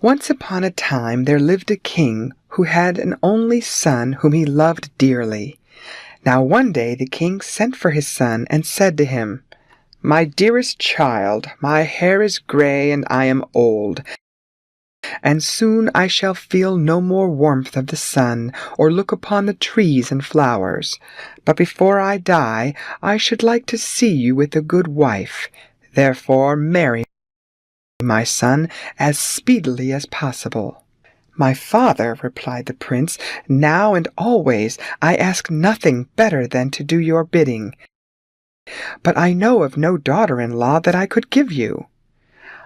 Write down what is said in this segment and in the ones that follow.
Once upon a time there lived a king who had an only son whom he loved dearly. Now one day the king sent for his son and said to him, "My dearest child, my hair is gray and I am old, and soon I shall feel no more warmth of the sun or look upon the trees and flowers. But before I die, I should like to see you with a good wife. Therefore marry, my son, as speedily as possible." "My father," replied the prince, "now and always I ask nothing better than to do your bidding. But I know of no daughter-in-law that I could give you."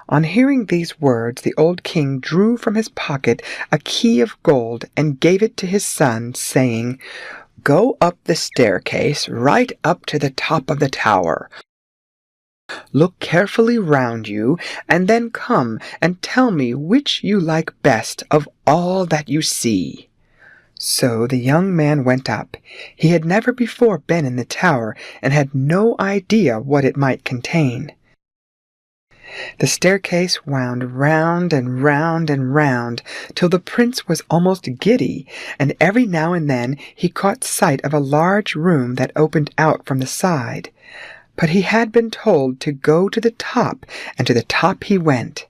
On hearing these words, the old king drew from his pocket a key of gold and gave it to his son, saying, "Go up the staircase right up to the top of the tower. Look carefully round you, and then come and tell me which you like best of all that you see." So the young man went up. He had never before been in the tower, and had no idea what it might contain. The staircase wound round and round and round, till the prince was almost giddy, and every now and then he caught sight of a large room that opened out from the side. But he had been told to go to the top, and to the top he went.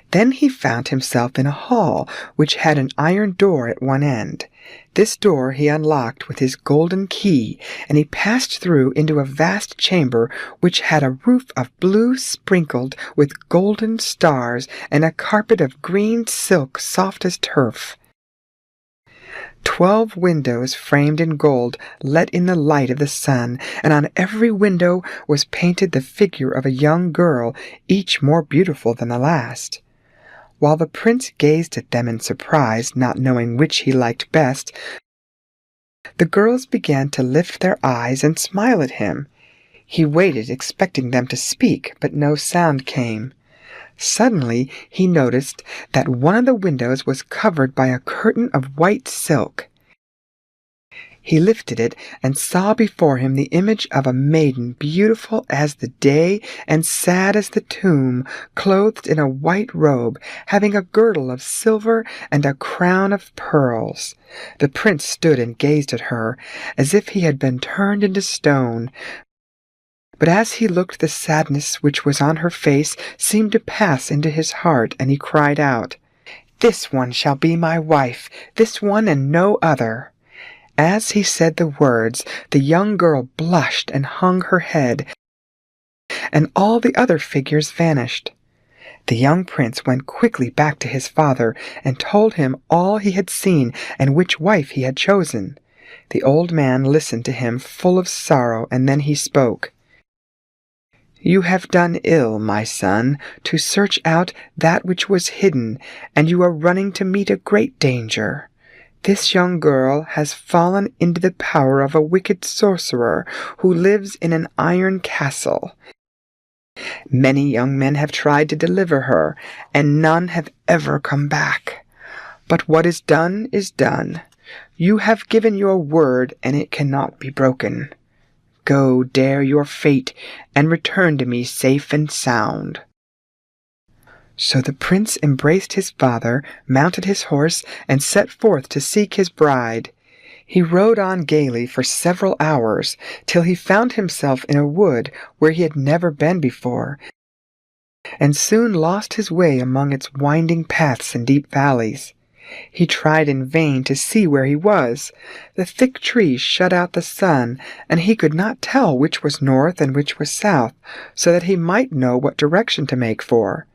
Then he found himself in a hall which had an iron door at one end. This door he unlocked with his golden key, and he passed through into a vast chamber which had a roof of blue sprinkled with golden stars and a carpet of green silk soft as turf. 12 windows framed in gold let in the light of the sun, and on every window was painted the figure of a young girl, each more beautiful than the last. While the prince gazed at them in surprise, not knowing which he liked best, the girls began to lift their eyes and smile at him. He waited, expecting them to speak, but no sound came. Suddenly he noticed that one of the windows was covered by a curtain of white silk. He lifted it and saw before him the image of a maiden beautiful as the day and sad as the tomb, clothed in a white robe, having a girdle of silver and a crown of pearls. The prince stood and gazed at her, as if he had been turned into stone. But as he looked, the sadness which was on her face seemed to pass into his heart, and he cried out, "This one shall be my wife, this one and no other." As he said the words, the young girl blushed and hung her head, and all the other figures vanished. The young prince went quickly back to his father and told him all he had seen and which wife he had chosen. The old man listened to him full of sorrow, and then he spoke. "You have done ill, my son, to search out that which was hidden, and you are running to meet a great danger. This young girl has fallen into the power of a wicked sorcerer who lives in an iron castle. Many young men have tried to deliver her, and none have ever come back. But what is done is done. You have given your word, and it cannot be broken. Go, dare your fate, and return to me safe and sound." So the prince embraced his father, mounted his horse, and set forth to seek his bride. He rode on gaily for several hours, till he found himself in a wood where he had never been before, and soon lost his way among its winding paths and deep valleys. He tried in vain to see where he was. The thick trees shut out the sun, and he could not tell which was north and which was south, so that he might know what direction to make for.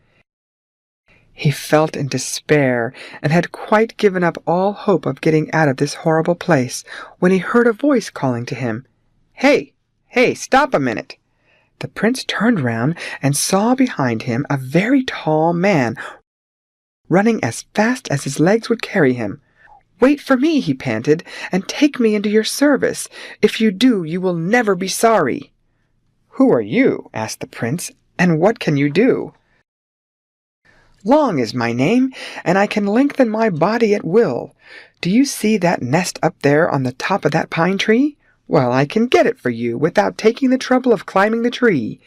He felt in despair, and had quite given up all hope of getting out of this horrible place, when he heard a voice calling to him, "Hey, hey, stop a minute!" The prince turned round and saw behind him a very tall man, running as fast as his legs would carry him. "Wait for me," he panted, "and take me into your service. If you do, you will never be sorry." "Who are you?" asked the prince, "and what can you do?" "Long is my name, and I can lengthen my body at will. Do you see that nest up there on the top of that pine tree? Well, I can get it for you without taking the trouble of climbing the tree."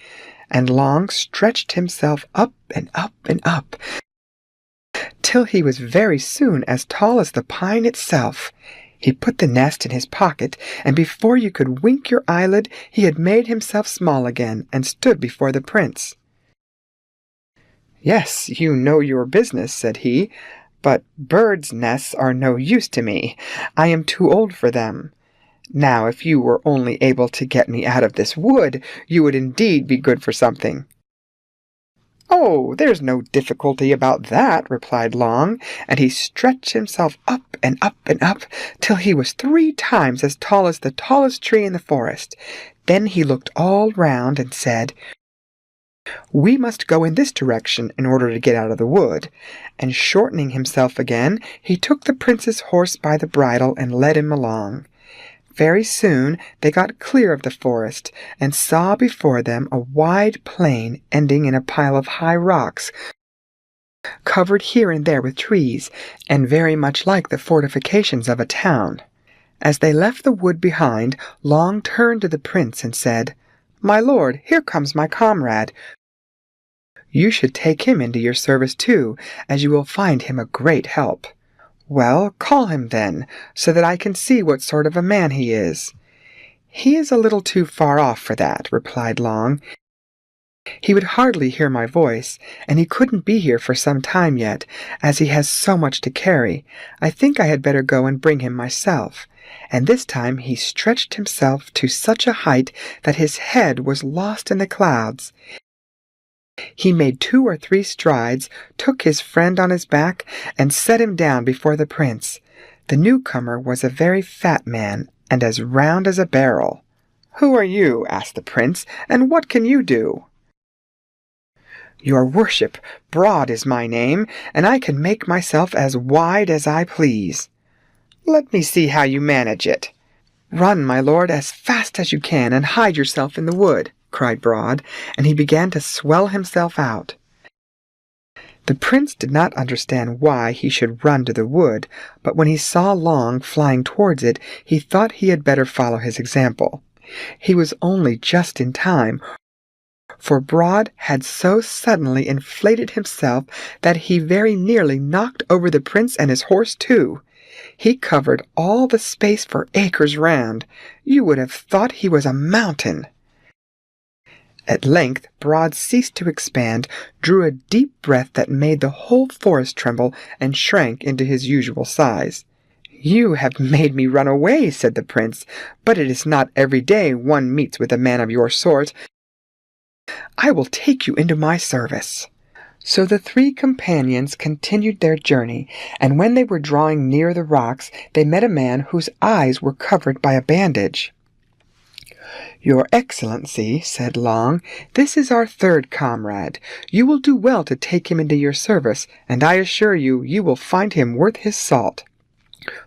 And Long stretched himself up and up and up, until he was very soon as tall as the pine itself. He put the nest in his pocket, and before you could wink your eyelid, he had made himself small again, and stood before the prince. "Yes, you know your business," said he, "but birds' nests are no use to me. I am too old for them. Now, if you were only able to get me out of this wood, you would indeed be good for something." "Oh, there's no difficulty about that," replied Long, and he stretched himself up and up and up till he was 3 times as tall as the tallest tree in the forest. Then he looked all round and said, "We must go in this direction in order to get out of the wood," and shortening himself again, he took the prince's horse by the bridle and led him along. Very soon they got clear of the forest, and saw before them a wide plain ending in a pile of high rocks, covered here and there with trees, and very much like the fortifications of a town. As they left the wood behind, Long turned to the prince and said, "My lord, here comes my comrade. You should take him into your service too, as you will find him a great help." "Well, call him then, so that I can see what sort of a man he is." "He is a little too far off for that," replied Long. "He would hardly hear my voice, and he couldn't be here for some time yet, as he has so much to carry. I think I had better go and bring him myself." And this time he stretched himself to such a height that his head was lost in the clouds. He made 2 or 3 strides, took his friend on his back, and set him down before the prince. The newcomer was a very fat man, and as round as a barrel. "Who are you?" asked the prince, "and what can you do?" "Your worship, Broad is my name, and I can make myself as wide as I please." "Let me see how you manage it." "Run, my lord, as fast as you can, and hide yourself in the wood," cried Broad, and he began to swell himself out. The prince did not understand why he should run to the wood, but when he saw Long flying towards it, he thought he had better follow his example. He was only just in time, for Broad had so suddenly inflated himself that he very nearly knocked over the prince and his horse too. He covered all the space for acres round. You would have thought he was a mountain. At length Broad ceased to expand, drew a deep breath that made the whole forest tremble, and shrank into his usual size. "You have made me run away," said the prince, "but it is not every day one meets with a man of your sort. I will take you into my service." So the 3 companions continued their journey, and when they were drawing near the rocks, they met a man whose eyes were covered by a bandage. "Your Excellency," said Long, "this is our 3rd comrade. You will do well to take him into your service, and I assure you, you will find him worth his salt."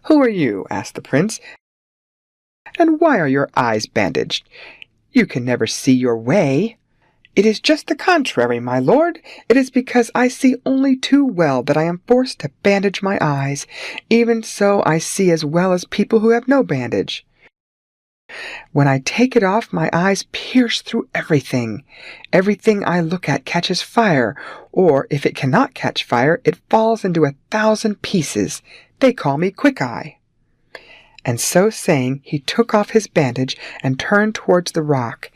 "Who are you?" asked the prince, "and why are your eyes bandaged? You can never see your way." "It is just the contrary, my lord. It is because I see only too well that I am forced to bandage my eyes. Even so I see as well as people who have no bandage. When I take it off, my eyes pierce through everything. Everything I look at catches fire, or if it cannot catch fire, it falls into 1,000 pieces. They call me Quickeye." And so saying, he took off his bandage and turned towards the rock.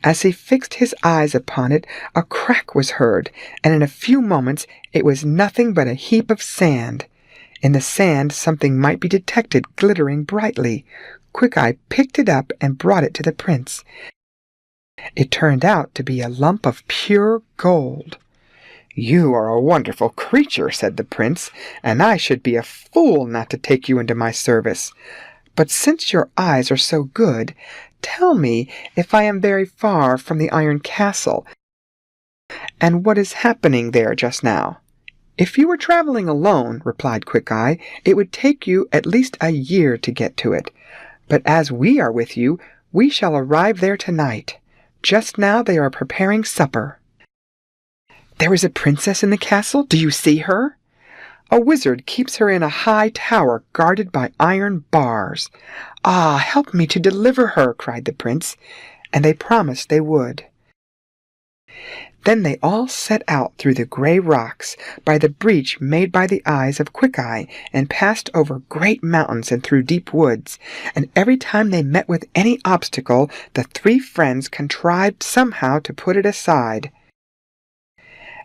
As he fixed his eyes upon it, a crack was heard, and in a few moments it was nothing but a heap of sand. In the sand something might be detected glittering brightly. Quickeye picked it up and brought it to the prince. It turned out to be a lump of pure gold. "You are a wonderful creature," said the prince, "and I should be a fool not to take you into my service. But since your eyes are so good, tell me if I am very far from the Iron Castle, and what is happening there just now." "If you were traveling alone," replied Quickeye, "it would take you at least a year to get to it. But as we are with you, we shall arrive there tonight. Just now they are preparing supper." "There is a princess in the castle. Do you see her?" "A wizard keeps her in a high tower guarded by iron bars." "Ah, help me to deliver her," cried the prince, and they promised they would. Then they all set out through the gray rocks, by the breach made by the eyes of Quickeye, and passed over great mountains and through deep woods. And every time they met with any obstacle, the three friends contrived somehow to put it aside.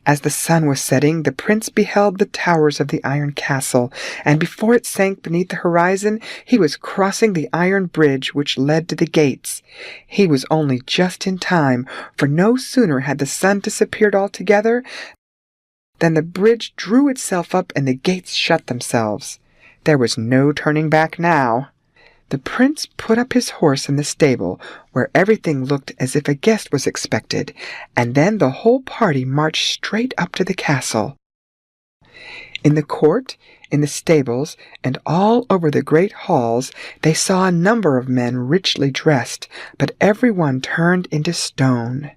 As the sun was setting, the prince beheld the towers of the iron castle, and before it sank beneath the horizon, he was crossing the iron bridge which led to the gates. He was only just in time, for no sooner had the sun disappeared altogether than the bridge drew itself up and the gates shut themselves. There was no turning back now. The prince put up his horse in the stable, where everything looked as if a guest was expected, and then the whole party marched straight up to the castle. In the court, in the stables, and all over the great halls, they saw a number of men richly dressed, but every one turned into stone.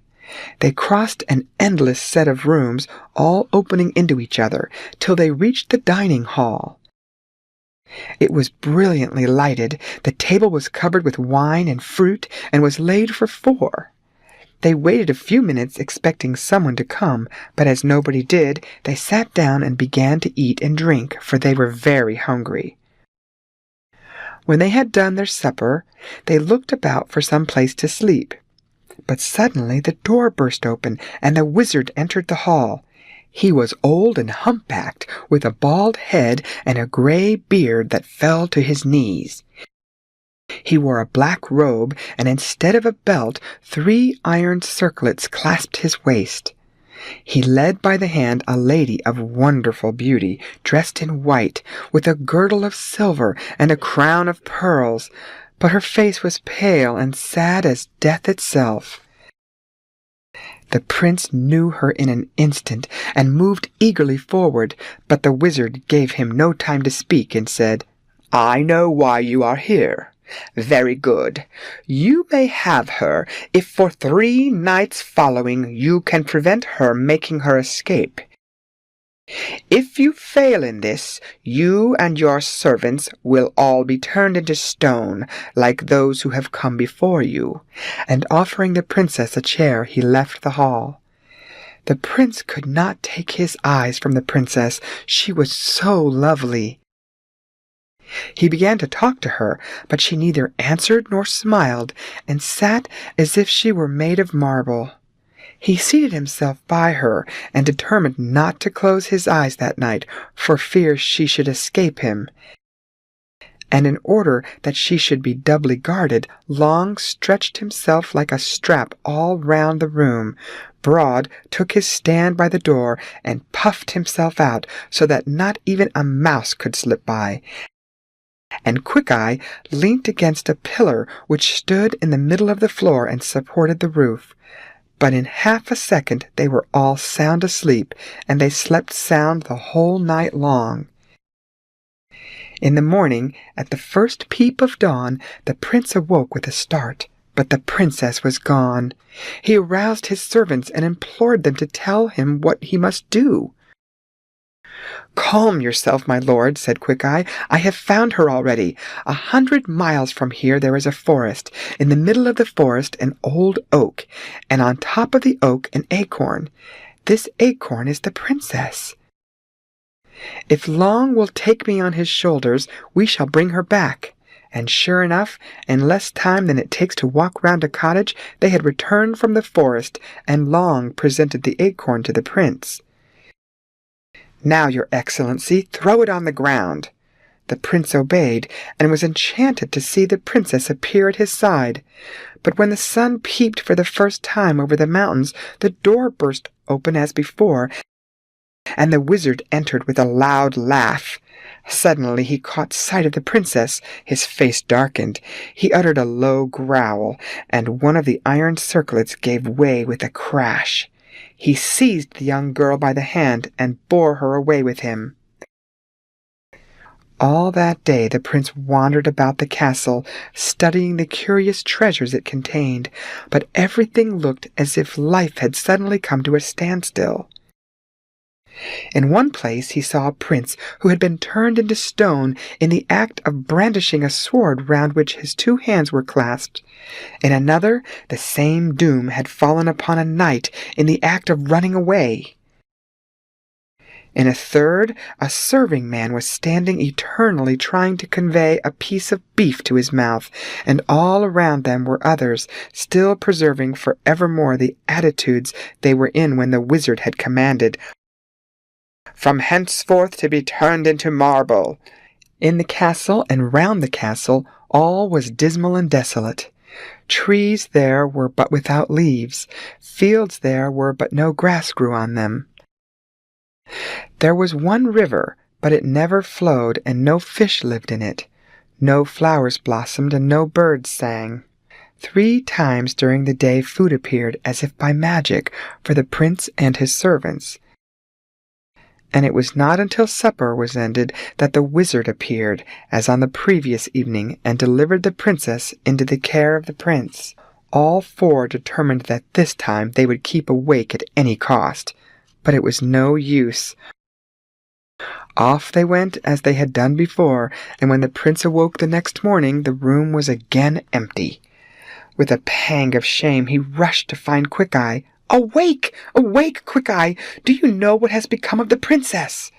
They crossed an endless set of rooms, all opening into each other, till they reached the dining hall. It was brilliantly lighted, the table was covered with wine and fruit, and was laid for 4. They waited a few minutes expecting someone to come, but as nobody did, they sat down and began to eat and drink, for they were very hungry. When they had done their supper, they looked about for some place to sleep. But suddenly the door burst open, and the wizard entered the hall. He was old and humpbacked, with a bald head and a gray beard that fell to his knees. He wore a black robe, and instead of a belt, 3 iron circlets clasped his waist. He led by the hand a lady of wonderful beauty, dressed in white, with a girdle of silver and a crown of pearls, but her face was pale and sad as death itself. The prince knew her in an instant, and moved eagerly forward, but the wizard gave him no time to speak, and said, "I know why you are here. Very good. You may have her, if for 3 nights following you can prevent her making her escape. If you fail in this, you and your servants will all be turned into stone, like those who have come before you." And offering the princess a chair, he left the hall. The prince could not take his eyes from the princess. She was so lovely. He began to talk to her, but she neither answered nor smiled, and sat as if she were made of marble. He seated himself by her, and determined not to close his eyes that night, for fear she should escape him. And in order that she should be doubly guarded, Long stretched himself like a strap all round the room. Broad took his stand by the door, and puffed himself out, so that not even a mouse could slip by. And Quickeye leant against a pillar which stood in the middle of the floor and supported the roof. But in half a second they were all sound asleep, and they slept sound the whole night long. In the morning, at the first peep of dawn, the prince awoke with a start, but the princess was gone. He aroused his servants and implored them to tell him what he must do. "Calm yourself, my lord," said Quickeye. "I have found her already. 100 miles from here there is a forest. In the middle of the forest an old oak, and on top of the oak an acorn. This acorn is the princess. If Long will take me on his shoulders, we shall bring her back." And sure enough, in less time than it takes to walk round a cottage, they had returned from the forest, and Long presented the acorn to the prince. "Now, your excellency, throw it on the ground." The prince obeyed, and was enchanted to see the princess appear at his side. But when the sun peeped for the first time over the mountains, the door burst open as before, and the wizard entered with a loud laugh. Suddenly he caught sight of the princess. His face darkened. He uttered a low growl, and one of the iron circlets gave way with a crash. He seized the young girl by the hand and bore her away with him. All that day the prince wandered about the castle, studying the curious treasures it contained, but everything looked as if life had suddenly come to a standstill. In one place he saw a prince who had been turned into stone in the act of brandishing a sword round which his 2 hands were clasped. In another, the same doom had fallen upon a knight in the act of running away. In a third, a serving man was standing eternally trying to convey a piece of beef to his mouth, and all around them were others, still preserving for evermore the attitudes they were in when the wizard had commanded, "From henceforth to be turned into marble." In the castle and round the castle all was dismal and desolate. Trees there were but without leaves, fields there were but no grass grew on them. There was one river, but it never flowed, and no fish lived in it. No flowers blossomed, and no birds sang. 3 times during the day food appeared, as if by magic, for the prince and his servants. And it was not until supper was ended that the wizard appeared, as on the previous evening, and delivered the princess into the care of the prince. All 4 determined that this time they would keep awake at any cost. But it was no use. Off they went as they had done before, and when the prince awoke the next morning, the room was again empty. With a pang of shame he rushed to find Quickeye. "Awake! Awake, Quickeye! Do you know what has become of the princess?"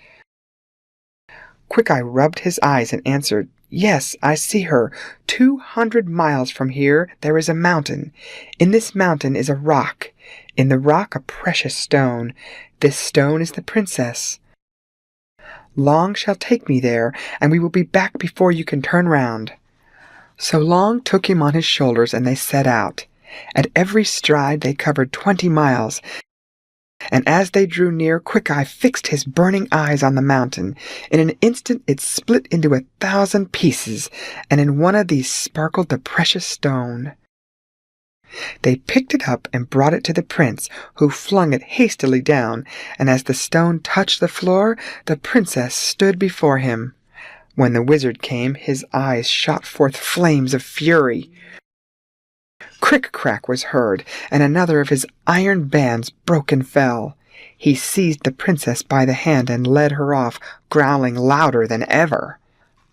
Quickeye rubbed his eyes and answered, "Yes, I see her. 200 miles from here there is a mountain. In this mountain is a rock. In the rock a precious stone. This stone is the princess. Long shall take me there, and we will be back before you can turn round." So Long took him on his shoulders, and they set out. At every stride they covered 20 miles, and as they drew near, Quickeye fixed his burning eyes on the mountain. In an instant it split into 1,000 pieces, and in one of these sparkled the precious stone. They picked it up and brought it to the prince, who flung it hastily down, and as the stone touched the floor, the princess stood before him. When the wizard came, his eyes shot forth flames of fury. Crick-crack was heard, and another of his iron bands broke and fell. He seized the princess by the hand and led her off, growling louder than ever.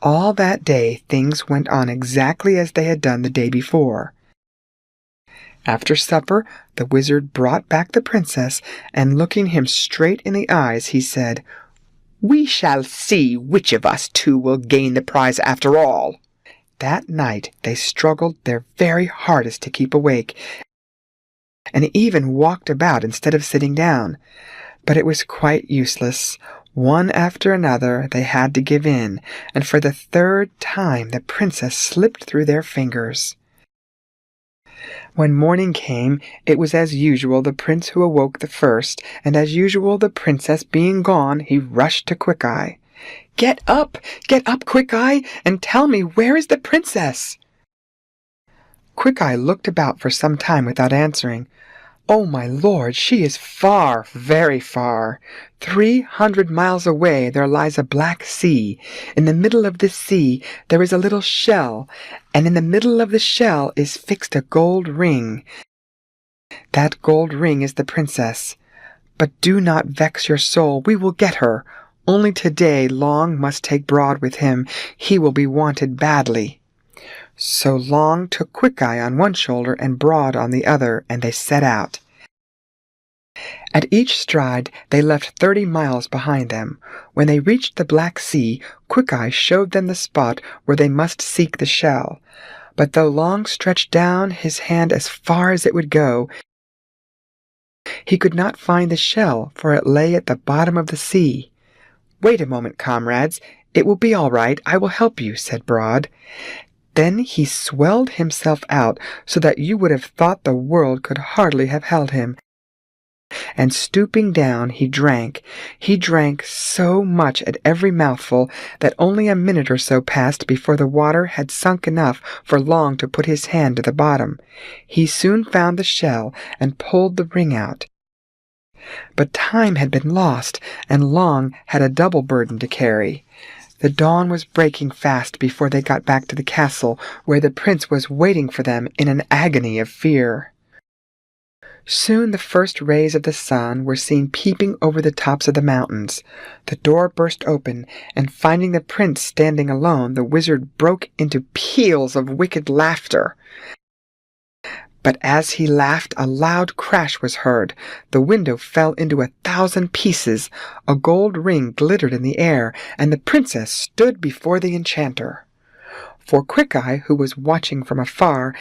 All that day things went on exactly as they had done the day before. After supper, the wizard brought back the princess, and looking him straight in the eyes, he said, "We shall see which of us 2 will gain the prize after all." That night they struggled their very hardest to keep awake, and even walked about instead of sitting down. But it was quite useless. One after another they had to give in, and for the 3rd time the princess slipped through their fingers. When morning came, it was as usual the prince who awoke the first, and as usual the princess being gone, he rushed to Quickeye. Get up, Quickeye, and tell me, where is the princess?" Quickeye looked about for some time without answering. "Oh, my lord, she is far, very far. 300 miles away there lies a black sea. In the middle of this sea there is a little shell, and in the middle of the shell is fixed a gold ring. That gold ring is the princess. But do not vex your soul, we will get her. Only today Long must take Broad with him. He will be wanted badly." So Long took Quickeye on one shoulder and Broad on the other, and they set out. At each stride they left 30 miles behind them. When they reached the Black Sea, Quickeye showed them the spot where they must seek the shell. But though Long stretched down his hand as far as it would go, he could not find the shell, for it lay at the bottom of the sea. "Wait a moment, comrades. It will be all right. I will help you," said Broad. Then he swelled himself out so that you would have thought the world could hardly have held him. And stooping down, he drank. He drank so much at every mouthful that only a minute or so passed before the water had sunk enough for Long to put his hand to the bottom. He soon found the shell and pulled the ring out. But time had been lost, and Long had a double burden to carry. The dawn was breaking fast before they got back to the castle, where the prince was waiting for them in an agony of fear. Soon the first rays of the sun were seen peeping over the tops of the mountains. The door burst open, and finding the prince standing alone, the wizard broke into peals of wicked laughter. But as he laughed, a loud crash was heard. The window fell into 1,000 pieces. A gold ring glittered in the air, and the princess stood before the enchanter. For Quickeye, who was watching from afar,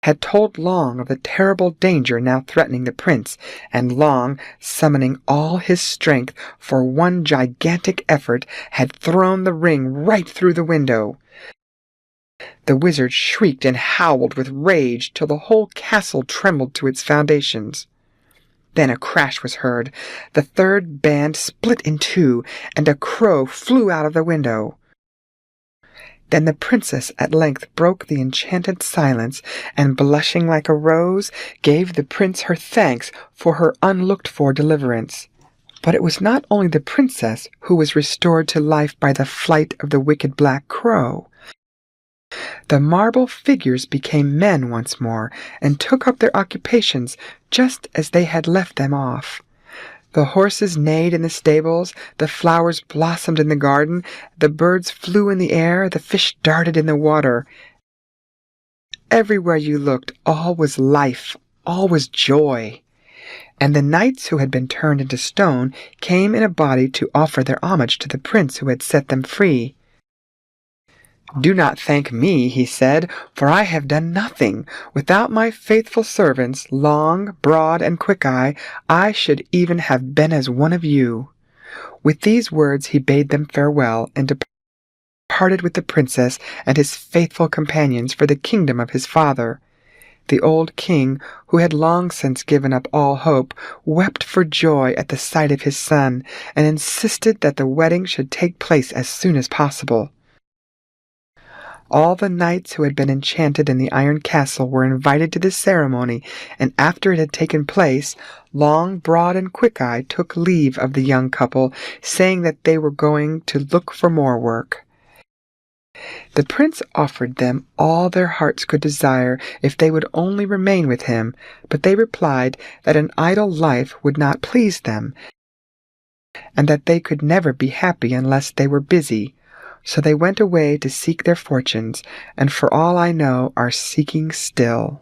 had told Long of the terrible danger now threatening the prince, and Long, summoning all his strength for one gigantic effort, had thrown the ring right through the window. The wizard shrieked and howled with rage till the whole castle trembled to its foundations. Then a crash was heard. The third band split in two, and a crow flew out of the window. Then the princess at length broke the enchanted silence, and blushing like a rose, gave the prince her thanks for her unlooked-for deliverance. But it was not only the princess who was restored to life by the flight of the wicked black crow. The marble figures became men once more, and took up their occupations just as they had left them off. The horses neighed in the stables, the flowers blossomed in the garden, the birds flew in the air, the fish darted in the water. Everywhere you looked, all was life, all was joy. And the knights who had been turned into stone came in a body to offer their homage to the prince who had set them free. "Do not thank me," he said, "for I have done nothing. Without my faithful servants, Long, Broad, and Quickeye, I should even have been as one of you." With these words he bade them farewell, and departed with the princess and his faithful companions for the kingdom of his father. The old king, who had long since given up all hope, wept for joy at the sight of his son, and insisted that the wedding should take place as soon as possible. All the knights who had been enchanted in the Iron Castle were invited to the ceremony, and after it had taken place, Long, Broad, and Quickeye took leave of the young couple, saying that they were going to look for more work. The prince offered them all their hearts could desire if they would only remain with him, but they replied that an idle life would not please them, and that they could never be happy unless they were busy. So they went away to seek their fortunes, and for all I know are seeking still.